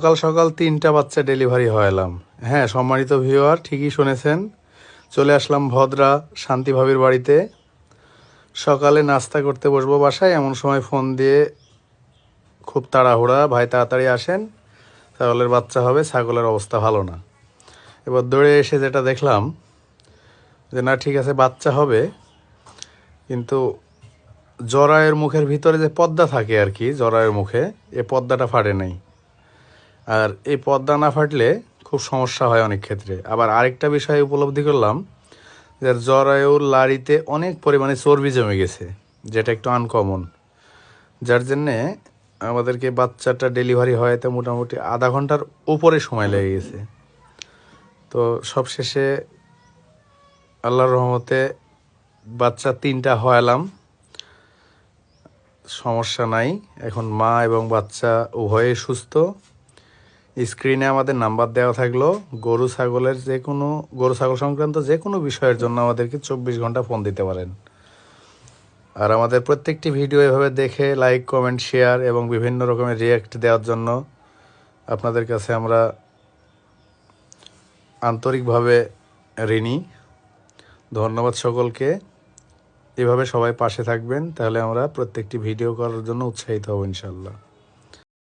সকাল সকাল 3টা বাচ্চা ডেলিভারি হলাম। হ্যাঁ, সম্মানিত ভিউয়ার, ঠিকই শুনেছেন। চলে আসলাম ভদ্রা শান্তি ভাবির বাড়িতে। সকালে নাস্তা করতে বসবো বাসায়, এমন সময় ফোন দিয়ে খুব তাড়াহুড়া, ভাই তাড়াতাড়ি আসেন, ছাগলের বাচ্চা হবে, ছাগলের অবস্থা ভালো না। এবার দৌড়ে এসে যেটা দেখলাম যে না, ঠিক আছে বাচ্চা হবে, কিন্তু জরায়ের মুখের ভিতরে যে পর্দা থাকে আর কি, জরায়ের মুখে এ পর্দাটা ফাটে নাই। আর এই পর্দা না ফাটলে খুব সমস্যা হয় অনেক ক্ষেত্রে। আবার আরেকটা বিষয় উপলব্ধি করলাম যে জরায়ুর লাড়িতে অনেক পরিমাণে চর্বি জমে গেছে, যেটা একটু আনকমন, যার জন্যে আমাদেরকে বাচ্চাটা ডেলিভারি হওয়াতে মোটামুটি আধা ঘন্টার উপরে সময় লেগে গেছে। তো সবশেষে আল্লাহর রহমতে বাচ্চা 3টা হওয়ালাম, সমস্যা নাই। এখন মা এবং বাচ্চা উভয়ে সুস্থ। স্ক্রিনে আমাদের নাম্বার দেওয়া থাকলো। গরু ছাগল সংক্রান্ত যে কোনো বিষয়ের জন্য আমাদেরকে 24 ঘন্টা ফোন দিতে পারেন। আর আমাদের প্রত্যেকটি ভিডিও এভাবে দেখে লাইক, কমেন্ট, শেয়ার এবং বিভিন্ন রকমের রিয়্যাক্ট দেওয়ার জন্য আপনাদের কাছে আমরা আন্তরিকভাবে ঋণী। ধন্যবাদ সকলকে। এভাবে সবাই পাশে থাকবেন, তাহলে আমরা প্রত্যেকটি ভিডিও করার জন্য উৎসাহিত হব ইনশাল্লাহ।